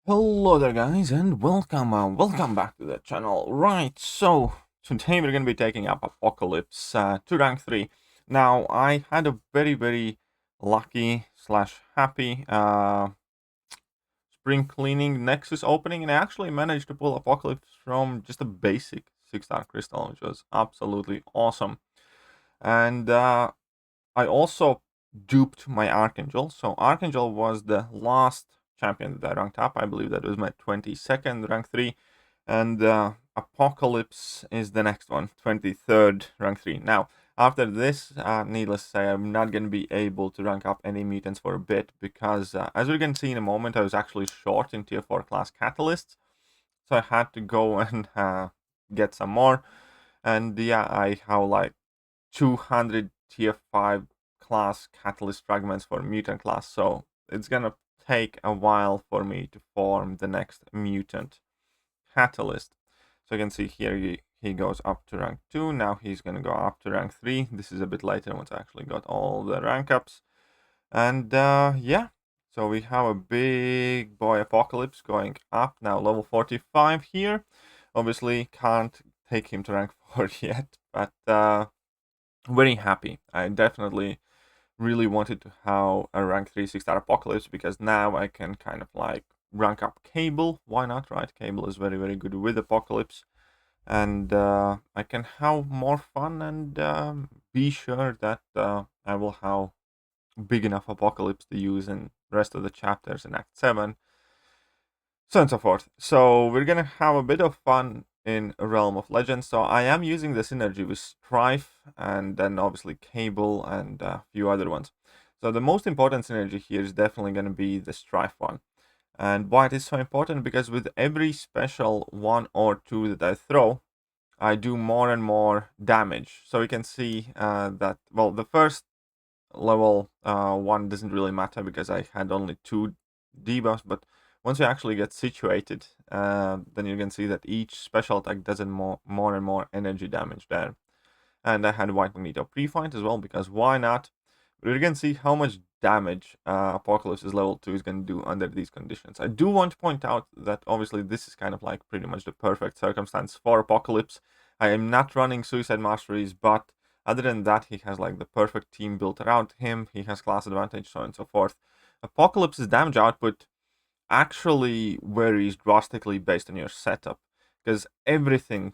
Hello there guys and welcome back to the channel. Right, so today we're going to be taking up Apocalypse to rank 3. Now I had a very lucky slash happy spring cleaning Nexus opening, and I actually managed to pull Apocalypse from just a basic 6-star crystal, which was absolutely awesome. And I also duped my Archangel. So Archangel was the last champion that I ranked up. I believe that was my 22nd rank 3. And Apocalypse is the next one, 23rd rank 3. Now, after this, needless to say, I'm not going to be able to rank up any mutants for a bit because, as we're going to see in a moment, I was actually short in tier 4 class catalysts. So I had to go and get some more. And yeah, I have like 200 tier 5 class catalyst fragments for mutant class, so it's gonna take a while for me to form the next mutant catalyst. So you can see here he goes up to rank 2, now he's gonna go up to rank 3. This is a bit later once I actually got all the rank ups. And yeah, so we have a big boy Apocalypse going up now, level 45 here. Obviously can't take him to rank 4 yet, but very happy. I definitely really wanted to have a rank 3 6-star Apocalypse because now I can kind of like rank up Cable. Why not, right? Cable is very good with Apocalypse. And I can have more fun and be sure that I will have big enough Apocalypse to use in the rest of the chapters in Act 7, so on and so forth. So we're gonna have a bit of fun in Realm of Legends. So I am using the synergy with Strife and then obviously Cable and a few other ones. So the most important synergy here is definitely going to be the Strife one. And why it is so important? Because with every special 1 or 2 that I throw, I do more and more damage. So we can see that, well, the first level 1 doesn't really matter because I had only 2 debuffs, but once you actually get situated, then you can see that each special attack does more and more energy damage there. And I had White Magneto pre-fight as well, because why not? But you can see how much damage Apocalypse's level 2 is going to do under these conditions. I do want to point out that obviously this is kind of like pretty much the perfect circumstance for Apocalypse. I am not running Suicide Masteries, but other than that, he has like the perfect team built around him. He has class advantage, so on and so forth. Apocalypse's damage output actually varies drastically based on your setup, because everything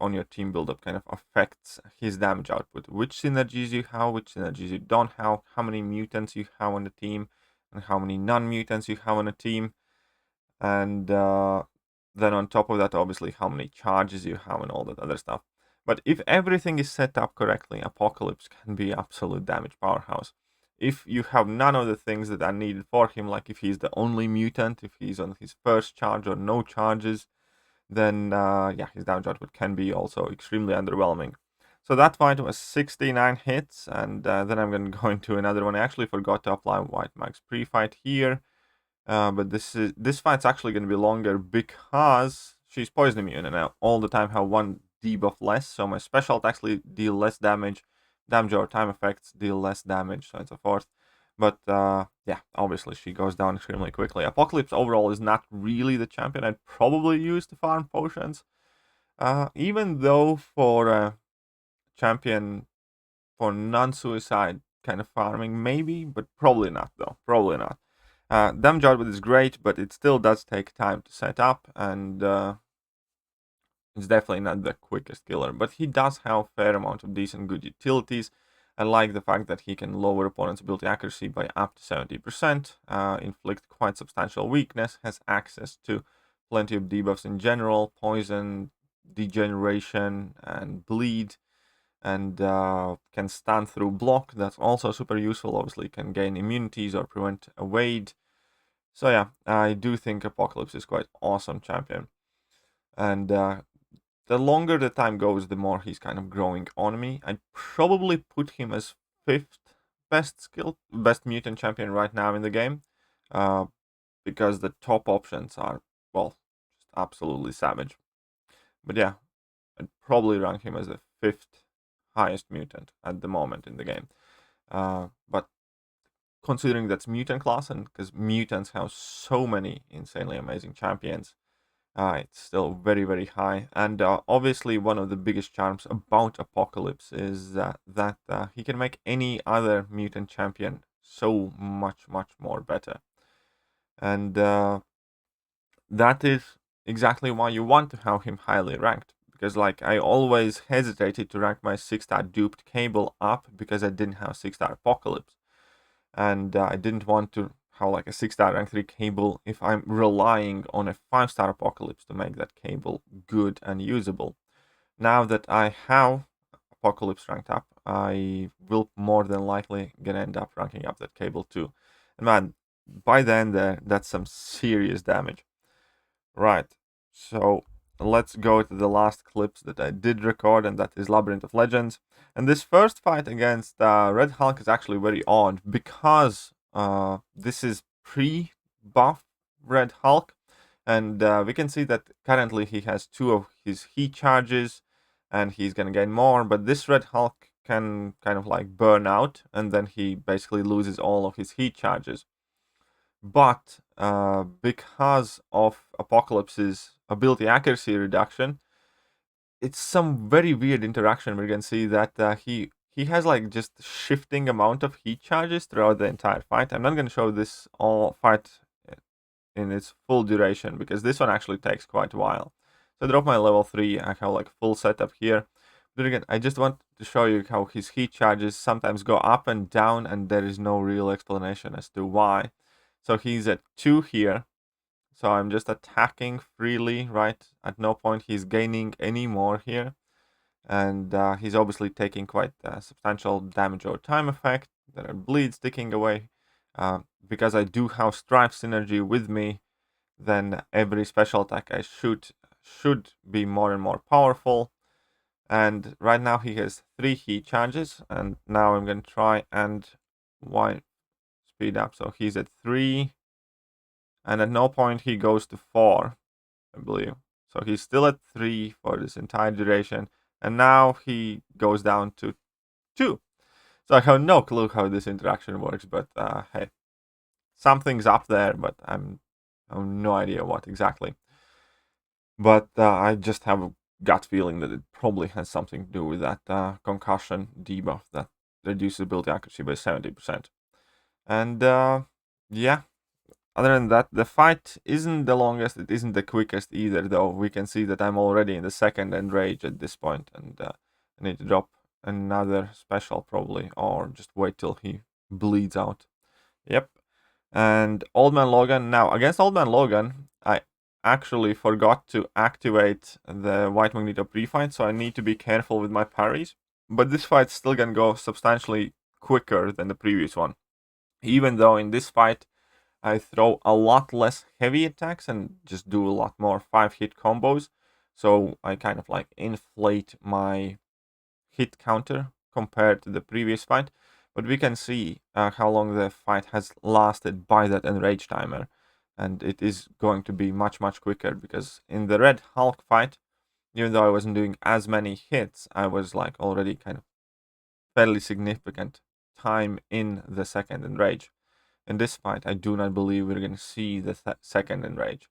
on your team build-up kind of affects his damage output. Which synergies you have, which synergies you don't have, how many mutants you have on the team, and how many non-mutants you have on a team. And then on top of that, obviously, how many charges you have and all that other stuff. But if everything is set up correctly, Apocalypse can be absolute damage powerhouse. If you have none of the things that are needed for him, like if he's the only mutant, if he's on his first charge or no charges, then yeah, his damage output can be also extremely underwhelming. So that fight was 69 hits, and then I'm going to go into another one. I actually forgot to apply White Mag's pre-fight here, but this fight's actually going to be longer because she's poison immune, and I all the time have 1 debuff less, so my special attacks deal less damage, or time effects deal less damage, so on and so forth. But yeah, obviously she goes down extremely quickly. Apocalypse overall is not really the champion I'd probably use to farm potions. Even though for a champion for non-suicide kind of farming, maybe, but probably not though. Probably not. Damage output is great, but it still does take time to set up, and it's definitely not the quickest killer. But he does have a fair amount of decent good utilities. I like the fact that he can lower opponent's ability accuracy by up to 70%, inflict quite substantial weakness, has access to plenty of debuffs in general, poison, degeneration, and bleed, and can stun through block. That's also super useful. Obviously, can gain immunities or prevent evade. So yeah, I do think Apocalypse is quite awesome champion. And the longer the time goes, the more he's kind of growing on me. I'd probably put him as 5th best mutant champion right now in the game, uh, because the top options are, well, just absolutely savage. But yeah, I'd probably rank him as the 5th highest mutant at the moment in the game. But considering that's mutant class, and because mutants have so many insanely amazing champions, it's still very, very high. And obviously, one of the biggest charms about Apocalypse is that he can make any other mutant champion so much, much more better. And that is exactly why you want to have him highly ranked. Because, like, I always hesitated to rank my 6-star duped Cable up because I didn't have 6-star Apocalypse. And I didn't want to have like a 6-star rank 3 Cable if I'm relying on a 5-star Apocalypse to make that Cable good and usable. Now that I have Apocalypse ranked up, I will more than likely gonna end up ranking up that Cable too. And man, by then that's some serious damage. Right, so let's go to the last clips that I did record, and that is Labyrinth of Legends. And this first fight against Red Hulk is actually very odd because this is pre-buff Red Hulk, and we can see that currently he has 2 of his heat charges, and he's gonna gain more. But this Red Hulk can kind of like burn out, and then he basically loses all of his heat charges. But because of Apocalypse's ability accuracy reduction, it's some very weird interaction. We can see that he has like just shifting amount of heat charges throughout the entire fight. I'm not going to show this all fight in its full duration because this one actually takes quite a while. So I drop my level 3. I have like full setup here. But again, I just want to show you how his heat charges sometimes go up and down, and there is no real explanation as to why. So he's at 2 here. So I'm just attacking freely, right? At no point he's gaining any more here. And he's obviously taking quite substantial damage over time effect. There are bleeds ticking away. Because I do have Strife Synergy with me, then every special attack I shoot should be more and more powerful. And right now he has 3 heat charges. And now I'm going to try and speed up. So he's at 3. And at no point he goes to 4, I believe. So he's still at 3 for this entire duration. And now he goes down to 2. So I have no clue how this interaction works, but hey, something's up there, but I have no idea what exactly. But I just have a gut feeling that it probably has something to do with that concussion debuff that reduces ability accuracy by 70%. And yeah, other than that, the fight isn't the longest, it isn't the quickest either, though. We can see that I'm already in the second enrage at this point, and I need to drop another special probably, or just wait till he bleeds out. Yep. And Old Man Logan. Now, against Old Man Logan, I actually forgot to activate the White Magneto pre-fight, so I need to be careful with my parries. But this fight's still gonna go substantially quicker than the previous one. Even though in this fight, I throw a lot less heavy attacks and just do a lot more 5-hit combos. So I kind of like inflate my hit counter compared to the previous fight. But we can see how long the fight has lasted by that enrage timer. And it is going to be much, much quicker because in the Red Hulk fight, even though I wasn't doing as many hits, I was like already kind of fairly significant time in the second enrage. In this fight, I do not believe we're going to see the second enrage.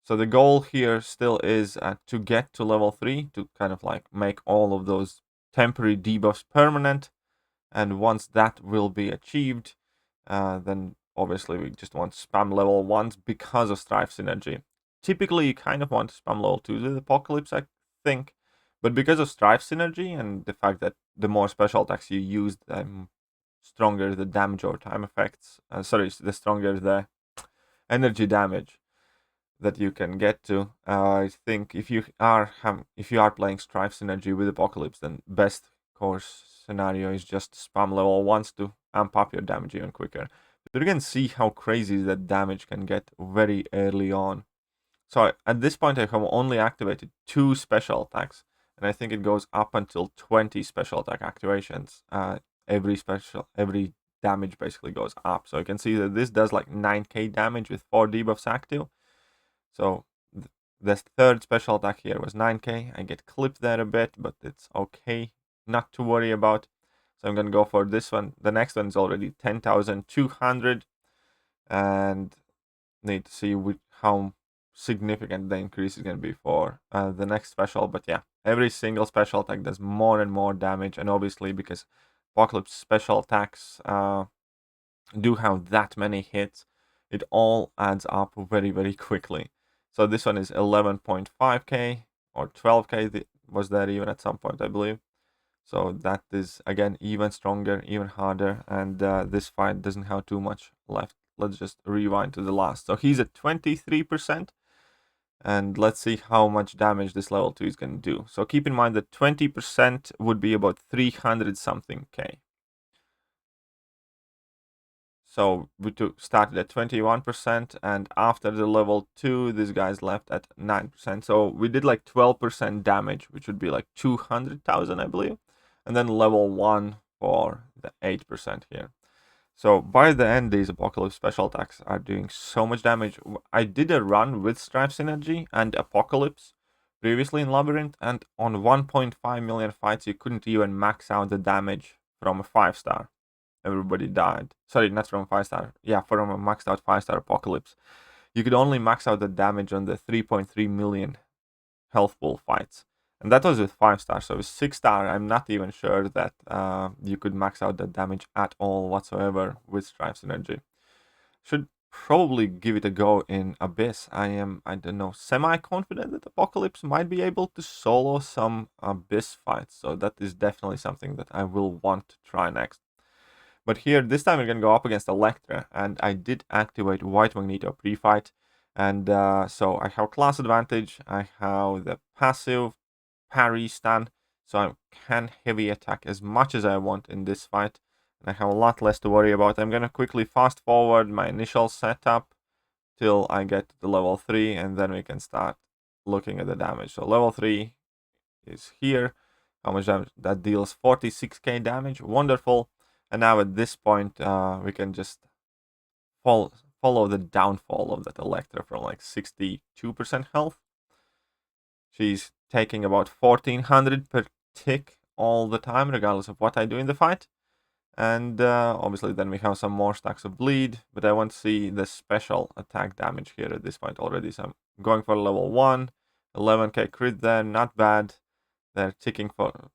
So the goal here still is to get to level 3 to kind of like make all of those temporary debuffs permanent. And once that will be achieved, then obviously we just want to spam level 1s because of Strife Synergy. Typically, you kind of want to spam level 2s with Apocalypse, I think. But because of Strife Synergy and the fact that the more special attacks you use, the stronger the damage over time effects. The stronger the energy damage that you can get to. I think if you are playing Strife Synergy with Apocalypse, then best course scenario is just spam level 1s to amp up your damage even quicker. But you can see how crazy that damage can get very early on. So at this point I have only activated 2 special attacks, and I think it goes up until 20 special attack activations. Every damage basically goes up. So you can see that this does like 9k damage with 4 debuffs active. So the third special attack here was 9k. I get clipped there a bit, but it's okay, not to worry about. So I'm gonna go for this one. The next one is already 10,200, and need to see how significant the increase is gonna be for the next special. But yeah, every single special attack does more and more damage, and obviously because Apocalypse special attacks do have that many hits, it all adds up very, very quickly. So this one is 11.5k or 12k, was there even at some point, I believe. So that is, again, even stronger, even harder, and this fight doesn't have too much left. Let's just rewind to the last. So he's at 23%, and let's see how much damage this level 2 is going to do. So keep in mind that 20% would be about 300 something k. So we started at 21%, and after the level 2, this guy's left at 9%. So we did like 12% damage, which would be like 200,000, I believe. And then level 1 for the 8% here. So by the end, these Apocalypse special attacks are doing so much damage. I did a run with Strife Synergy and Apocalypse previously in Labyrinth, and on 1.5 million fights, you couldn't even max out the damage from a 5-star. Everybody died. Sorry, not from a 5-star. Yeah, from a maxed out 5-star Apocalypse. You could only max out the damage on the 3.3 million health pool fights. And that was with 5-star. So with 6-star, I'm not even sure that you could max out the damage at all whatsoever with Strife Synergy. Should probably give it a go in Abyss. I don't know, semi-confident that Apocalypse might be able to solo some Abyss fights. So that is definitely something that I will want to try next. But here, this time we're going to go up against Elektra, and I did activate White Magneto pre-fight, and so I have class advantage, I have the passive parry stun, so I can heavy attack as much as I want in this fight, and I have a lot less to worry about. I'm going to quickly fast forward my initial setup till I get to the level 3, and then we can start looking at the damage. So level 3 is here. How much damage? That deals 46k damage, wonderful. And now at this point, we can just follow the downfall of that Elektra from like 62% health. She's taking about 1400 per tick all the time, regardless of what I do in the fight. And obviously then we have some more stacks of bleed, but I want to see the special attack damage here at this point already. So I'm going for level 1, 11k crit there, not bad. They're ticking for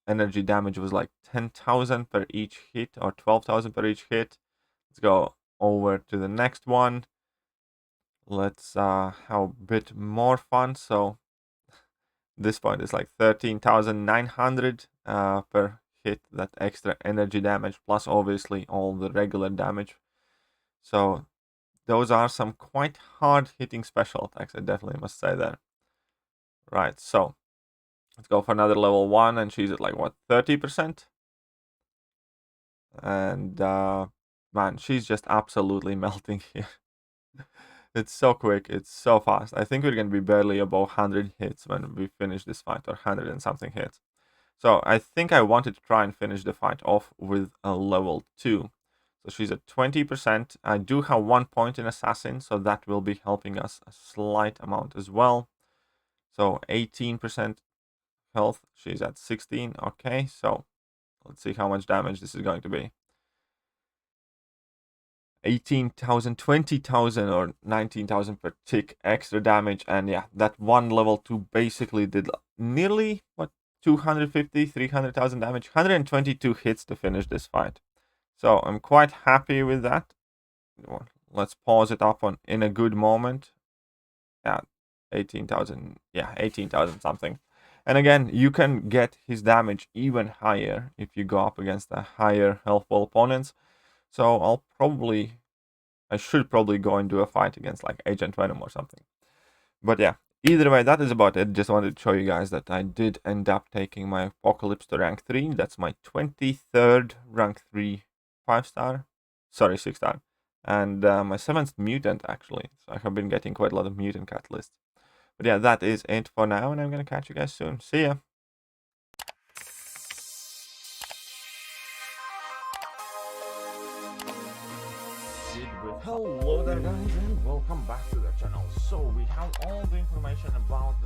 energy damage was like 10,000 per each hit or 12,000 per each hit. Let's go over to the next one. Let's have a bit more fun. So this point is like 13,900 per hit, that extra energy damage, plus obviously all the regular damage. So those are some quite hard hitting special attacks, I definitely must say that. Right, so let's go for another level 1, and she's at like, what, 30%? And man, she's just absolutely melting here. It's so quick, it's so fast. I think we're going to be barely above 100 hits when we finish this fight, or 100 and something hits. So I think I wanted to try and finish the fight off with a level 2. So she's at 20%. I do have 1 point in Assassin, so that will be helping us a slight amount as well. So 18% health, she's at 16. Okay, so let's see how much damage this is going to be. 18,000, 20,000 or 19,000 per tick extra damage, and yeah, that one level 2 basically did nearly, what, 250, 300,000 damage, 122 hits to finish this fight. So I'm quite happy with that. Let's pause it up in a good moment. Yeah, 18,000, yeah, 18,000 something. And again, you can get his damage even higher if you go up against the higher healthful opponents. So I should probably go and do a fight against like Agent Venom or something. But yeah, either way, that is about it. Just wanted to show you guys that I did end up taking my Apocalypse to rank 3. That's my 23rd rank 3 5-star. Sorry, 6-star. And my 7th mutant, actually. So I have been getting quite a lot of mutant catalysts. But yeah, that is it for now, and I'm going to catch you guys soon. See ya! Hello there guys, and welcome back to the channel. So we have all the information about the